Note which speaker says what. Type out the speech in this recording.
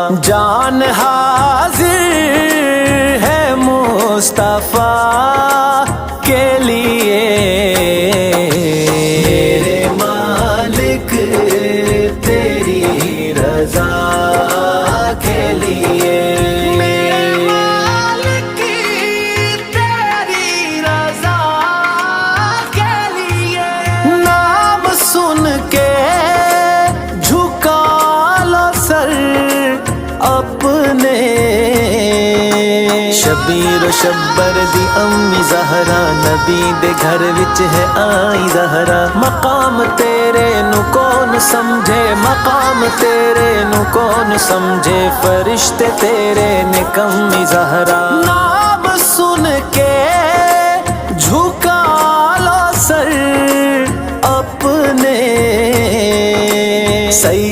Speaker 1: जान हाजिर है मुस्तफा के लिए, मेरे मालिक तेरी रजा के लिए, मेरे मालिक तेरी रजा के लिए। नाम सुन के झुका लो सर अपने, शबीर शब्बर दी अम्मी ज़हरा, नबी दे घर विच है आई ज़हरा। मकाम तेरे नु कौन समझे, मकाम तेरे नु कौन समझे, फरिश्ते तेरे ने कम्मी ज़हरा। नाम सुन के झुका लो सर अपने, सही